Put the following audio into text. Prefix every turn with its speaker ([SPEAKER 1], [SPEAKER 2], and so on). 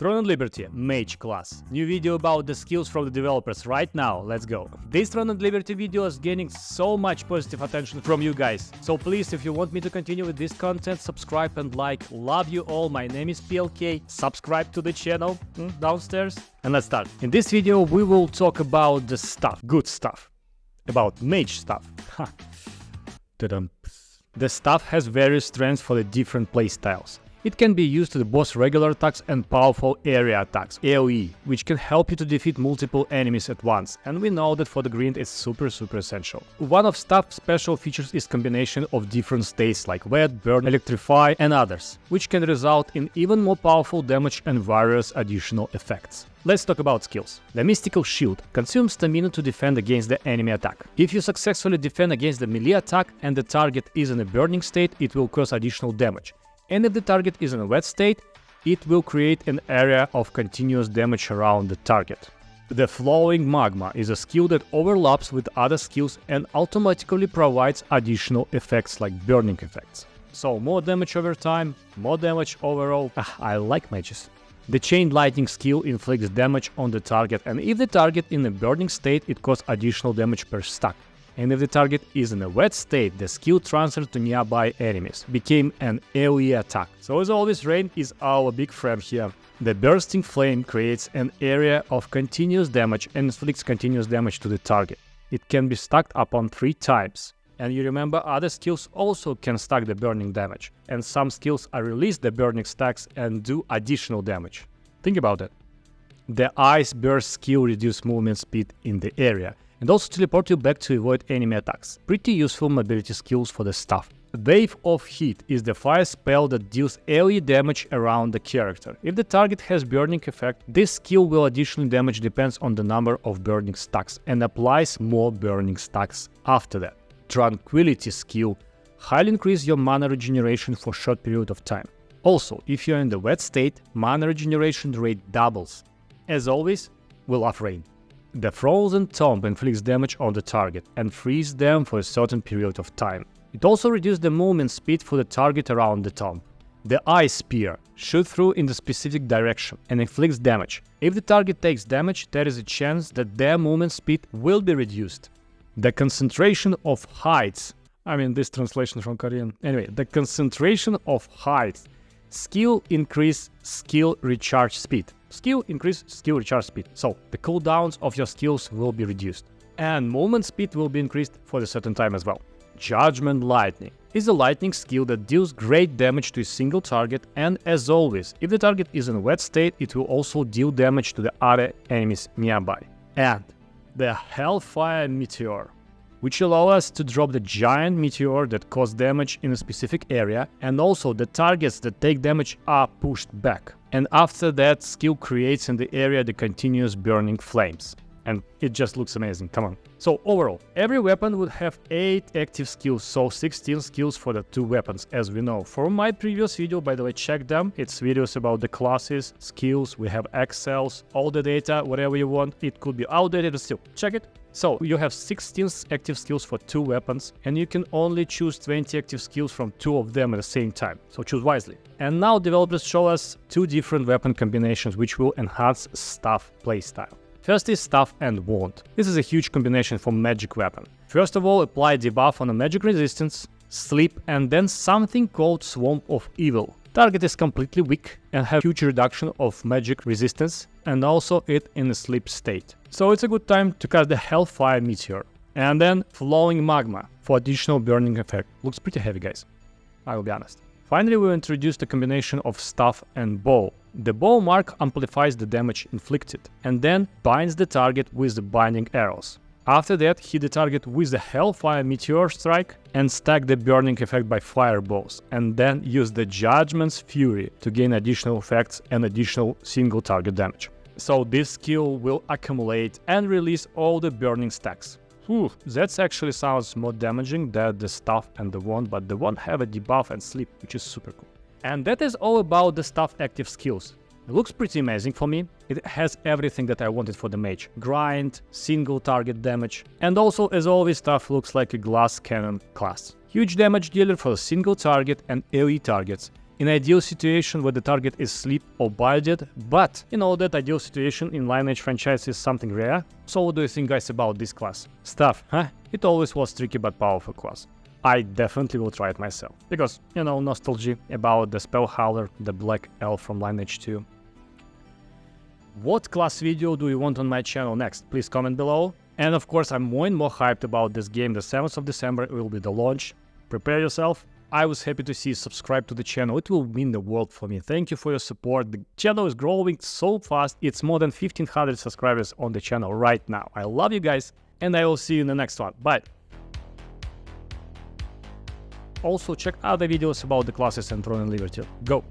[SPEAKER 1] Throne and Liberty, Mage class. New video about the skills from the developers right now, let's go. This Throne and Liberty video is gaining so much positive attention from you guys. So please, if you want me to continue with this content, subscribe and like. Love you all, my name is PLK. Subscribe to the channel downstairs. And let's start. In this video, we will talk about the stuff, good stuff. About mage stuff. The stuff has various strengths for the different playstyles. It can be used to boss regular attacks and powerful area attacks, AoE, which can help you to defeat multiple enemies at once, and we know that for the grind it's super essential. One of stuff's special features is combination of different states like wet, burn, electrify and others, which can result in even more powerful damage and various additional effects. Let's talk about skills. The Mystical Shield consumes stamina to defend against the enemy attack. If you successfully defend against the melee attack and the target is in a burning state, it will cause additional damage. And if the target is in a wet state, it will create an area of continuous damage around the target. The Flowing Magma is a skill that overlaps with other skills and automatically provides additional effects like burning effects. So more damage over time, more damage overall. I like mages. The Chain Lightning skill inflicts damage on the target, and if the target is in a burning state, it causes additional damage per stack. And if the target is in a wet state, the skill transfers to nearby enemies, became an AoE attack. So as always, Rain is our big friend here. The Bursting Flame creates an area of continuous damage and inflicts continuous damage to the target. It can be stacked upon 3 times. And you remember, other skills also can stack the burning damage. And some skills are release the burning stacks and do additional damage. Think about it. The Ice Burst skill reduces movement speed in the area and also teleport you back to avoid enemy attacks. Pretty useful mobility skills for the stuff. Wave of Heat is the fire spell that deals AoE damage around the character. If the target has burning effect, this skill will additionally damage depends on the number of burning stacks and applies more burning stacks after that. Tranquility skill highly increase your mana regeneration for short period of time. Also, if you're in the wet state, mana regeneration rate doubles. As always, we love Rain. The Frozen Tomb inflicts damage on the target and frees them for a certain period of time. It also reduces the movement speed for the target around the tomb. The Ice Spear shoots through in the specific direction and inflicts damage. If the target takes damage, there is a chance that their movement speed will be reduced. The Concentration of Heights, this translation from Korean. Anyway, the Concentration of Heights skill increase skill recharge speed. Skill increase skill recharge speed. So the cooldowns of your skills will be reduced. And movement speed will be increased for a certain time as well. Judgment Lightning is a lightning skill that deals great damage to a single target, and as always, if the target is in a wet state, it will also deal damage to the other enemies nearby. And the Hellfire Meteor, which allow us to drop the giant meteor that causes damage in a specific area, and also the targets that take damage are pushed back. And after that, skill creates in the area the continuous burning flames. And it just looks amazing, come on. So overall, every weapon would have 8 active skills, so 16 skills for the 2 weapons, as we know. For my previous video, by the way, check them. It's videos about the classes, skills, we have Excels, all the data, whatever you want. It could be outdated, but still, check it. So you have 16 active skills for 2 weapons, and you can only choose 20 active skills from 2 of them at the same time, so choose wisely. And now developers show us 2 different weapon combinations which will enhance Staff playstyle. First is Staff and Wand. This is a huge combination for magic weapon. First of all, apply debuff on a magic resistance, sleep, and then something called Swamp of Evil. Target is completely weak and have huge reduction of magic resistance, and also it in a sleep state. So it's a good time to cast the Hellfire Meteor. And then Flowing Magma for additional burning effect. Looks pretty heavy, guys, I will be honest. Finally, we introduced a combination of Staff and Bow. The Bow mark amplifies the damage inflicted, and then binds the target with the binding arrows. After that, hit the target with the Hellfire Meteor strike and stack the burning effect by fireballs, and then use the Judgment's Fury to gain additional effects and additional single target damage. So this skill will accumulate and release all the burning stacks. That actually sounds more damaging than the Staff and the Wand, but the Wand have a debuff and sleep, which is super cool. And that is all about the Staff active skills. It looks pretty amazing for me. It has everything that I wanted for the mage. Grind, single target damage, and also, as always, Staff looks like a glass cannon class. Huge damage dealer for a single target and AoE targets, in ideal situation where the target is sleep or biodead, but you know that ideal situation in Lineage franchise is something rare. So what do you think, guys, about this class? Stuff, huh? It always was tricky but powerful class. I definitely will try it myself, because, you know, nostalgia about the Spell Howler, the Black Elf from Lineage 2. What class video do you want on my channel next? Please comment below. And of course, I'm more and more hyped about this game. The 7th of December will be the launch. Prepare yourself. I was happy to see you subscribe to the channel. It will mean the world for me. Thank you for your support. The channel is growing so fast. It's more than 1500 subscribers on the channel right now. I love you guys, and I will see you in the next one. Bye. Also, check other videos about the classes and Throne and Liberty. Go!